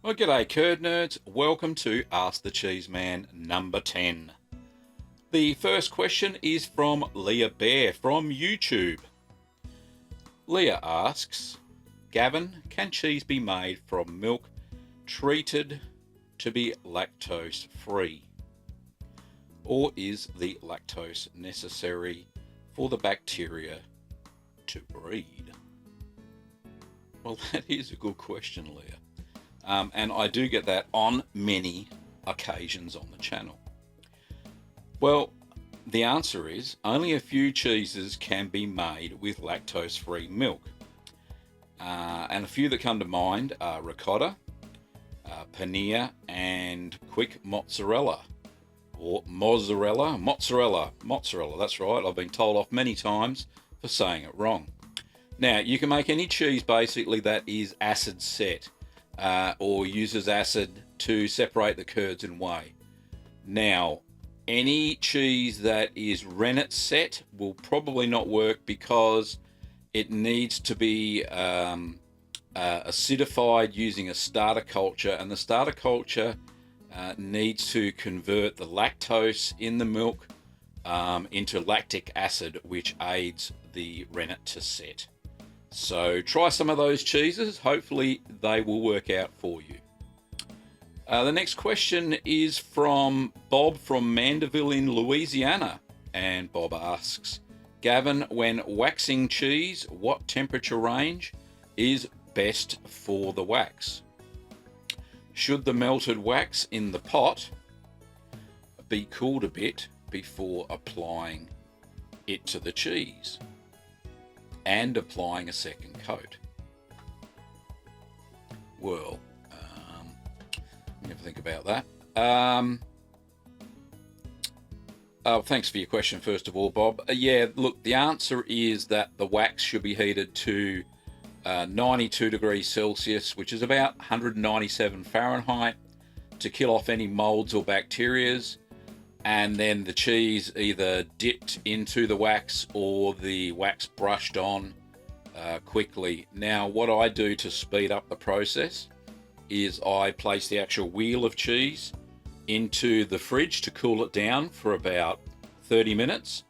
Well, g'day, curd nerds. Welcome to Ask the Cheeseman number 10. The first question is from Leah Bear from YouTube. Leah asks, Gavin, can cheese be made from milk treated to be lactose free? Or is the lactose necessary for the bacteria to breed? Well, that is a good question, Leah. And I do get that on many occasions on the channel. Well, the answer is only a few cheeses can be made with lactose-free milk. And a few that come to mind are ricotta, paneer, and quick mozzarella. Or mozzarella, that's right. I've been told off many times for saying it wrong. Now, you can make any cheese basically that is acid set. Or uses acid to separate the curds and whey. Now, any cheese that is rennet set will probably not work because it needs to be acidified using a starter culture, and the starter culture needs to convert the lactose in the milk into lactic acid, which aids the rennet to set. So try some of those cheeses. Hopefully they will work out for you. The next question is from Bob from Mandeville in Louisiana. And Bob asks, Gavin, when waxing cheese, what temperature range is best for the wax? Should the melted wax in the pot be cooled a bit before applying it to the cheese and applying a second coat? Well, let me have a think about that. Thanks for your question, first of all, Bob. Yeah, look, the answer is that the wax should be heated to 92 degrees Celsius, which is about 197 Fahrenheit, to kill off any molds or bacterias. And then the cheese either dipped into the wax or the wax brushed on quickly. Now, what I do to speed up the process is I place the actual wheel of cheese into the fridge to cool it down for about 30 minutes.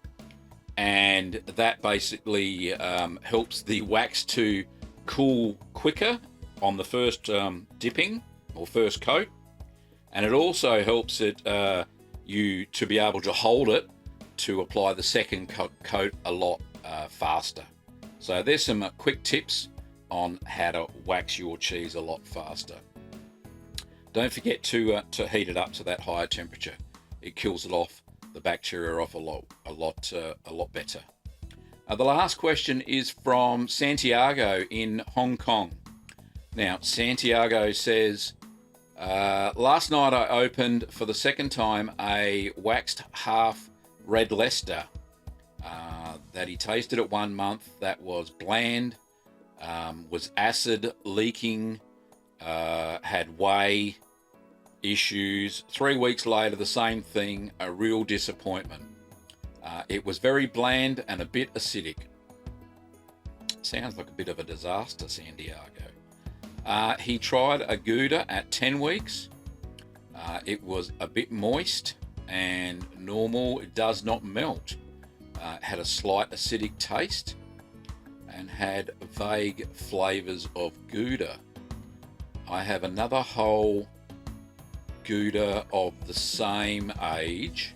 And that basically helps the wax to cool quicker on the first dipping or first coat. And it also helps it you to be able to hold it to apply the second coat a lot faster. So there's some quick tips on how to wax your cheese a lot faster. Don't forget to heat it up to that higher temperature. It kills it off, the bacteria off a lot better. The last question is from Santiago in Hong Kong. Now, Santiago says, last night I opened for the second time a waxed half red Leicester that he tasted at 1 month. That was bland, was acid leaking, had whey issues. 3 weeks later, the same thing, a real disappointment. It was very bland and a bit acidic. Sounds like a bit of a disaster, Santiago. He tried a Gouda at 10 weeks. It was a bit moist and normal. It does not melt. Had a slight acidic taste and had vague flavors of Gouda. I have another whole Gouda of the same age,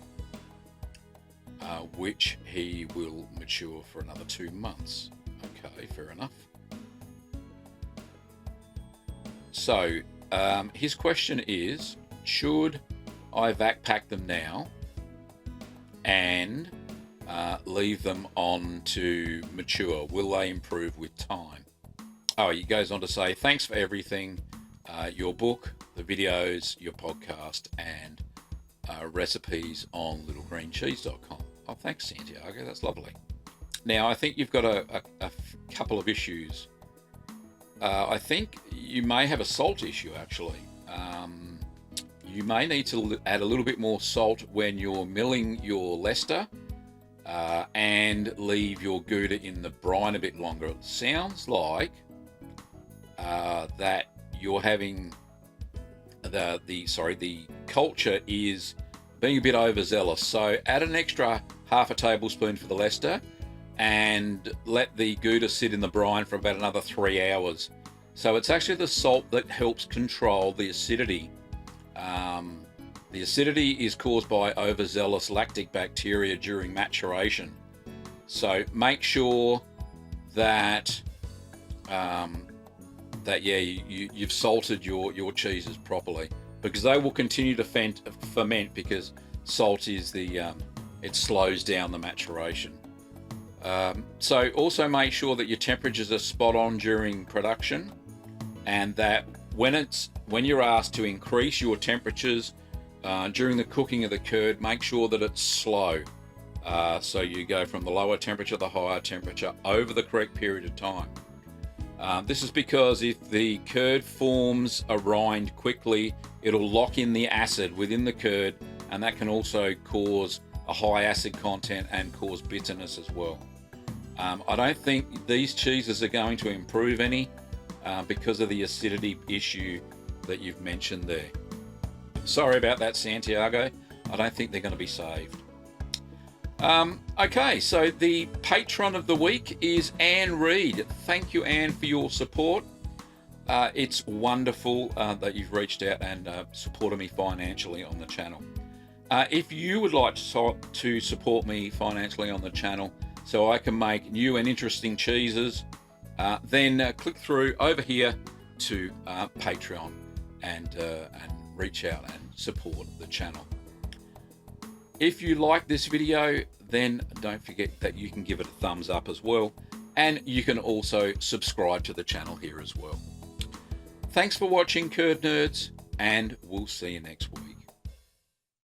which he will mature for another 2 months. Okay, fair enough. So his question is, should I vac pack them now and leave them on to mature? Will they improve with time? Oh, he goes on to say, thanks for everything, your book, the videos, your podcast, and recipes on littlegreencheese.com. Oh, thanks, Santiago. That's lovely. Now, I think you've got a couple of issues. I think you may have a salt issue, actually. You may need to add a little bit more salt when you're milling your Leicester and leave your Gouda in the brine a bit longer. It sounds like that you're having the culture is being a bit overzealous. So add an extra half a tablespoon for the Leicester and let the Gouda sit in the brine for about another 3 hours. So it's actually the salt that helps control the acidity. The acidity is caused by overzealous lactic bacteria during maturation. So make sure that you've salted your cheeses properly, because they will continue to ferment, because salt is it slows down the maturation. So also make sure that your temperatures are spot on during production, and that when you're asked to increase your temperatures during the cooking of the curd, make sure that it's slow. So you go from the lower temperature to the higher temperature over the correct period of time. This is because if the curd forms a rind quickly, it'll lock in the acid within the curd, and that can also cause a high acid content and cause bitterness as well. I don't think these cheeses are going to improve any because of the acidity issue that you've mentioned there. Sorry about that, Santiago. I don't think they're going to be saved. Okay, so the patron of the week is Anne Reed. Thank you, Anne, for your support. It's wonderful that you've reached out and supported me financially on the channel. If you would like to support me financially on the channel so I can make new and interesting cheeses, then click through over here to Patreon and reach out and support the channel. If you like this video, then don't forget that you can give it a thumbs up as well, and you can also subscribe to the channel here as well. Thanks for watching, Curd Nerds, and we'll see you next week.